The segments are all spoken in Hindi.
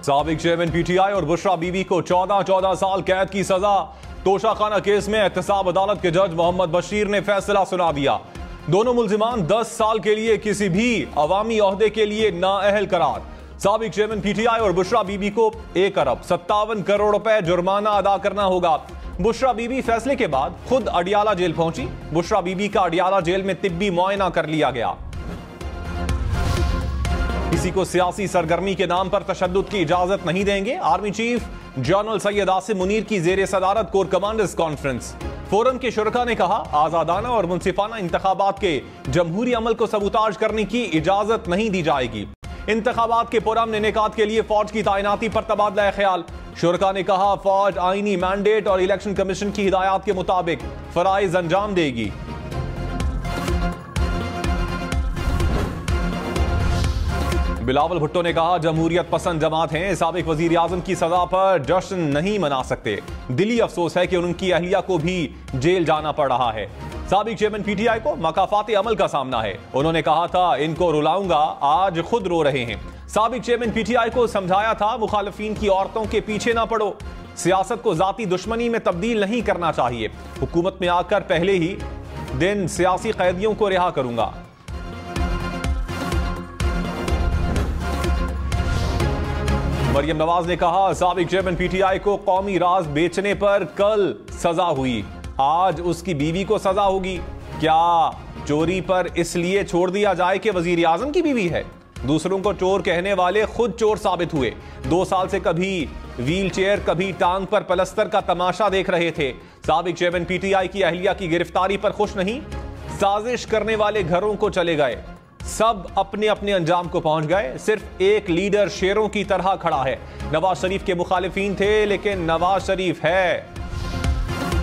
साबिक चेयरमैन पीटीआई और बुशरा बीबी को 14 साल कैद की सजा। तोशाखाना केस में एहतसाब अदालत के जज मोहम्मद बशीर ने फैसला सुना दिया। दोनों मुल्जिमान 10 साल के लिए किसी भी अवामी ओहदे के लिए नाअहल करार। साबिक चेयरमैन पीटीआई और बुशरा बीबी को 1 अरब 57 करोड़ रुपए जुर्माना अदा करना होगा। बुशरा बीबी फैसले के बाद खुद अडियाला जेल पहुंची। बुशरा बीबी का अडियाला जेल में तिब्बी मुआयना कर लिया गया। किसी को सियासी सरगर्मी के नाम पर तशद्दुद की इजाजत नहीं देंगे। Army chief general Syed Asim Munir की जेरे सदारत कोर कमांडर्स कॉन्फ्रेंस। फोरम के शुरका ने कहा, आजादाना और मुनसिफाना इंतखाबात के जमहूरी अमल को सबूताज करने की इजाजत नहीं दी जाएगी। इंतखाबात के पुरअमन इनेकाद के लिए फौज की तैनाती पर तबादला ख्याल। शुरका ने कहा, फौज आईनी मैंडेट और इलेक्शन कमीशन की हिदायत के मुताबिक फराइज अंजाम देगी। बिलावल भुट्टो ने कहा, जमहूरियत पसंद जमात हैं, साबिक वजीर आजम की सजा पर जश्न नहीं मना सकते। दिली अफसोस है कि उनकी अहलिया को भी जेल जाना पड़ रहा है। साबिक चेयरमैन पीटीआई को मकाफात अमल का सामना है। उन्होंने कहा था, इनको रुलाऊंगा, आज खुद रो रहे हैं। साबिक चेयरमैन पीटीआई को समझाया था, मुखालिफिन की औरतों के पीछे ना पड़ो, सियासत को जाती दुश्मनी में तब्दील नहीं करना चाहिए। हुकूमत में आकर पहले ही दिन सियासी कैदियों को रिहा करूंगा। मरियम नवाज ने कहा, साबिक चेयरमैन पीटीआई को कौमी राज बेचने पर कल सजा हुई, आज उसकी बीवी को सजा होगी। क्या चोरी पर इसलिए छोड़ दिया जाए कि वजीर आजम की बीवी है? दूसरों को चोर कहने वाले खुद चोर साबित हुए। 2 साल से कभी व्हील चेयर कभी टांग पर पलस्तर का तमाशा देख रहे थे। साबिक चेयरमैन पीटीआई की अहलिया की गिरफ्तारी पर खुश नहीं। साजिश करने वाले घरों को चले गए, सब अपने अपने अंजाम को पहुंच गए। सिर्फ एक लीडर शेरों की तरह खड़ा है। नवाज शरीफ के मुखालिफिन थे, लेकिन नवाज शरीफ है।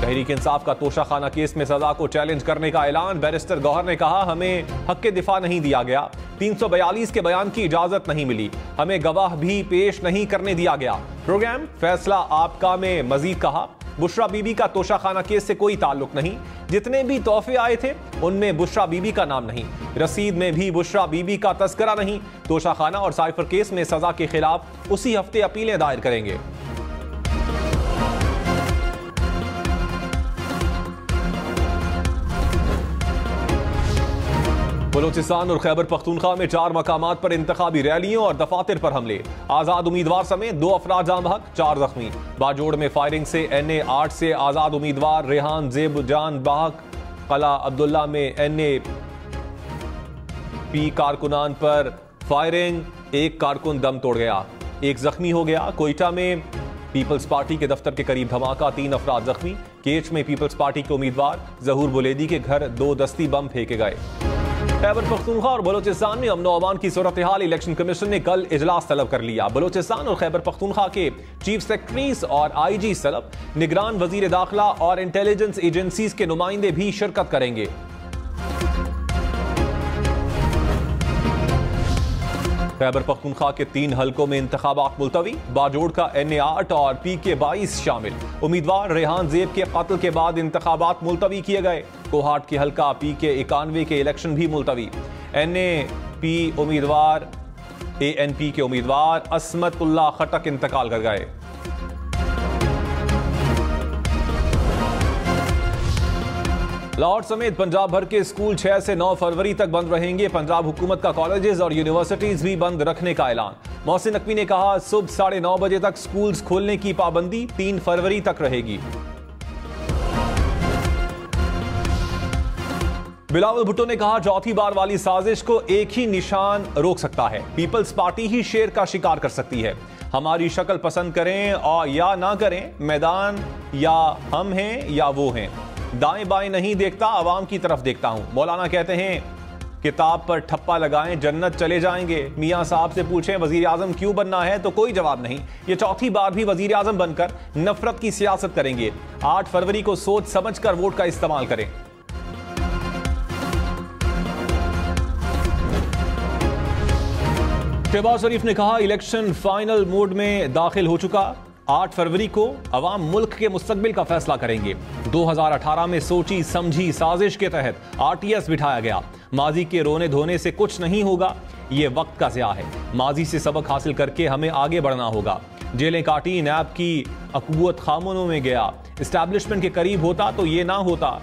तहरीक इंसाफ का तोशाखाना केस में सजा को चैलेंज करने का ऐलान। बैरिस्टर गौहर ने कहा, हमें हक के दिफा नहीं दिया गया, 342 के बयान की इजाजत नहीं मिली, हमें गवाह भी पेश नहीं करने दिया गया। प्रोग्राम फैसला आपका में मजीद कहा, बुशरा बीबी का तोशाखाना केस से कोई ताल्लुक नहीं। जितने भी तोहफे आए थे उनमें बुशरा बीबी का नाम नहीं, रसीद में भी बुशरा बीबी का तस्करा नहीं। तोशाखाना और साइफर केस में सजा के खिलाफ उसी हफ्ते अपीलें दायर करेंगे। बलोचिस्तान और खैबर पख्तूनख्वा में 4 मकामात पर इंतखाबी रैलियों और दफातर पर हमले। आजाद उम्मीदवार समेत 2 अफराद जाम बहक, 4 जख्मी। बाजोड़ में फायरिंग से NA 8 से आजाद उम्मीदवार रेहान जेब जान बहक। कला अब्दुल्ला में NAP कारकुनान पर फायरिंग, 1 कारकुन दम तोड़ गया, 1 जख्मी हो गया। कोयटा में पीपल्स पार्टी के दफ्तर के करीब धमाका, 3 अफराद जख्मी। केच में पीपल्स पार्टी के उम्मीदवार जहूर बुलेदी के घर 2 दस्ती बम फेंके गए। खैबर पख्तूनख्वा और बलोचिस्तान में अमन अमान की सूरत हाल। इलेक्शन कमीशन ने कल इजलास तलब कर लिया। बलोचिस्तान और खैबर पख्तूनख्वा के चीफ सेक्रेटरीज और IG तलब, निगरान वजीर दाखिला और इंटेलिजेंस एजेंसीज के नुमाइंदे भी शिरकत करेंगे। खैबर पख्तूनख्वा के 3 हलकों में इंतखाबात मुलतवी। बाजोड़ का NA 8 और PK 22 शामिल। उम्मीदवार रेहान जेब के कत्ल के बाद इंतखाबात मुलतवी किए गए। कोहाट के हलका PK 91 के इलेक्शन भी मुलतवी। NAP उम्मीदवार ANP के उम्मीदवार असमतुल्लाह खटक इंतकाल कर गए। लाहौर समेत पंजाब भर के स्कूल 6 से 9 फरवरी तक बंद रहेंगे। पंजाब हुकूमत का कॉलेजेस और यूनिवर्सिटीज भी बंद रखने का ऐलान। मोहसिन नकवी ने कहा, सुबह 9:30 बजे तक स्कूल्स खोलने की पाबंदी 3 फरवरी तक रहेगी। बिलावल भुट्टो ने कहा, चौथी बार वाली साजिश को एक ही निशान रोक सकता है, पीपल्स पार्टी ही शेर का शिकार कर सकती है। हमारी शक्ल पसंद करें और या ना करें, मैदान या हम हैं या वो हैं, दाएं बाएं नहीं देखता, आवाम की तरफ देखता हूं। मौलाना कहते हैं, किताब पर ठप्पा लगाएं जन्नत चले जाएंगे। मियां साहब से पूछें वजीर आजम क्यों बनना है, तो कोई जवाब नहीं। ये चौथी बार भी वजीर आजम बनकर नफरत की सियासत करेंगे। 8 फरवरी को सोच समझकर वोट का इस्तेमाल करें। शहबाज शरीफ ने कहा, इलेक्शन फाइनल मोड में दाखिल हो चुका, 8 फरवरी को अवाम मुल्क के मुस्तकबिल का फैसला करेंगे। 2018 में सोची समझी साजिश के तहत RTS बिठाया गया। माजी के रोने धोने से कुछ नहीं होगा, ये वक्त का ज़िया है। माजी से सबक हासिल करके हमें आगे बढ़ना होगा। जेलें काटी, नैब की अकूवत खामोनों में गया। एस्टैब्लिशमेंट के करीब होता तो ये ना होता।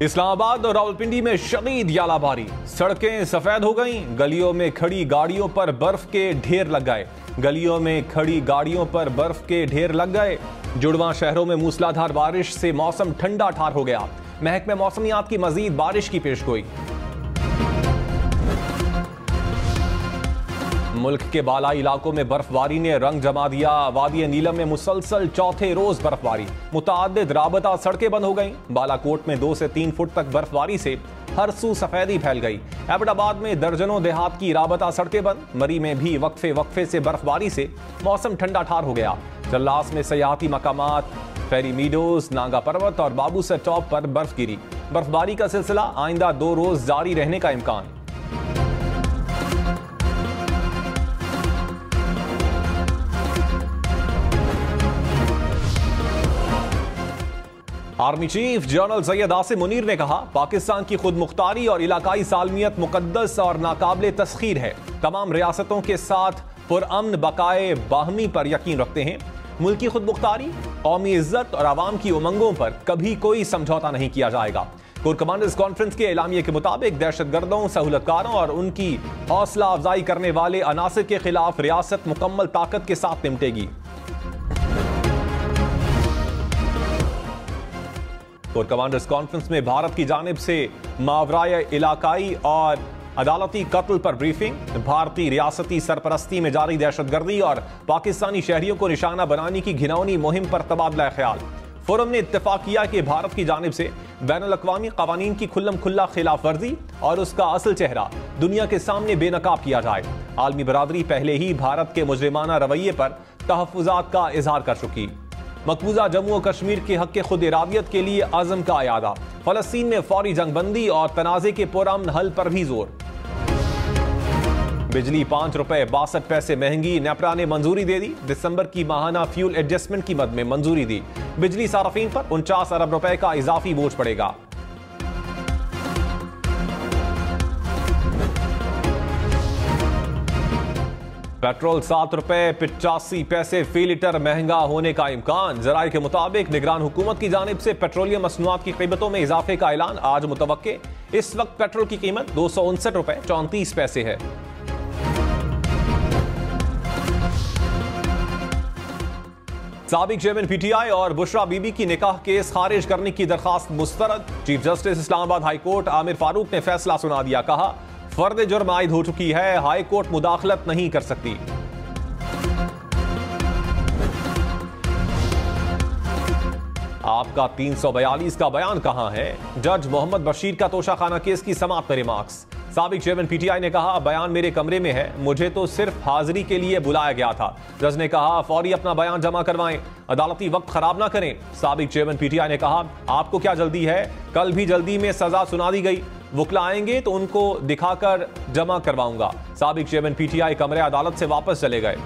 इस्लामाबाद और रावलपिंडी में शदीद यालाबारी, सड़कें सफेद हो गईं, गलियों में खड़ी गाड़ियों पर बर्फ के ढेर लग गए। गलियों में खड़ी गाड़ियों पर बर्फ के ढेर लग गए। जुड़वां शहरों में मूसलाधार बारिश से मौसम ठंडा ठार हो गया। महकमे मौसमियात की मजीद बारिश की पेशगोई। मुल्क के बालाई इलाकों में बर्फबारी ने रंग जमा दिया। वादी नीलम में मुसलसल चौथे रोज बर्फबारी, मुताद्दिद राबता सड़कें बंद हो गईं। बालाकोट में 2 से 3 फुट तक बर्फबारी से हर सू सफेदी फैल गई। एबटाबाद में दर्जनों देहात की राबता सड़कें बंद। मरी में भी वक्फे से बर्फबारी से मौसम ठंडा ठार हो गया। जल्लास में सयाहती मकामात, फेरी मीडोज, नांगा पर्वत और बाबूसर टॉप पर बर्फ गिरी। बर्फबारी का सिलसिला आइंदा 2 रोज जारी रहने का इम्कान। Army chief general Syed Asim Munir ने कहा, पाकिस्तान की खुद मुख्तारी और इलाकाई सालमियत मुकद्दस और नाकाबिले तस्खीर है। तमाम रियासतों के साथ पुरअमन बकाए बाहमी पर यकीन रखते हैं। मुल्की खुद मुख्तारी, कौमी इज्जत और आवाम की उमंगों पर कभी कोई समझौता नहीं किया जाएगा। कोर कमांडर्स कॉन्फ्रेंस के एलामिये के मुताबिक दहशतगर्दों, सहूलतकारों और उनकी हौसला अफजाई करने वाले अनासिर के खिलाफ रियासत मुकम्मल ताकत के साथ निपटेगी। कोर कमांडर्स कॉन्फ्रेंस में भारत की जानिब से मावराए इलाकाई और अदालती कत्ल पर ब्रीफिंग। भारतीय रियासती सरपरस्ती में जारी दहशतगर्दी और पाकिस्तानी शहरियों को निशाना बनाने की घिनौनी मुहिम पर तबादला ख्याल। फोरम ने इत्तेफाक किया कि भारत की जानिब से बैनुल-अक़वामी क़वानीन की खुल्लम खुल्ला खिलाफ वर्जी और उसका असल चेहरा दुनिया के सामने बेनकाब किया जाए। आलमी बरादरी पहले ही भारत के मुजरिमाना रवैये पर तहफ़्फ़ुज़ात का इजहार कर चुकी। मकबूजा जम्मू और कश्मीर के हक़ खुद इरादियत के लिए आज़म का अयादा। फ़लस्तीन में फौरी जंगबंदी और तनाज़े के पुरअमन हल पर भी जोर। बिजली 5 रुपए 62 पैसे महंगी, नेपरा ने मंजूरी दे दी। दिसंबर की माहाना फ्यूल एडजस्टमेंट की मद में मंजूरी दी। बिजली सार्फिन पर 49 अरब रुपए का इजाफी बोझ पड़ेगा। पेट्रोल 7 रुपए 85 पैसे फी लीटर महंगा होने का इम्कान। जराये के मुताबिक निगरान हुकूमत की जानिब से पेट्रोलियम मसनूआत की कीमतों में इजाफे का ऐलान आज मुतवक्के। इस वक्त पेट्रोल की कीमत 259 रुपए 34 पैसे है। साबिक चेयरमैन PTI और बुशरा बीबी की निकाह केस खारिज करने की दरखास्त मुस्तरद। Chief justice Islamabad high court Aamir Farooq ने फैसला सुना दिया। कहा, फर्द जुर्म आयद हो चुकी है, हाई कोर्ट मुदाखलत नहीं कर सकती। आपका 342 का बयान कहां है? जज मोहम्मद बशीर का तोशाखाना केस की समाअत पर रिमार्क्स। साबिक चेयरमैन PTI ने कहा, बयान मेरे कमरे में है, मुझे तो सिर्फ हाजिरी के लिए बुलाया गया था। जज ने कहा, फौरी अपना बयान जमा करवाएं, अदालती वक्त खराब ना करें। साबिक चेयरमैन PTI ने कहा, आपको क्या जल्दी है? कल भी जल्दी में सजा सुना दी गई। वकला आएंगे तो उनको दिखाकर जमा करवाऊंगा। साबिक चेयरमैन PTI कमरे अदालत से वापस चले गए।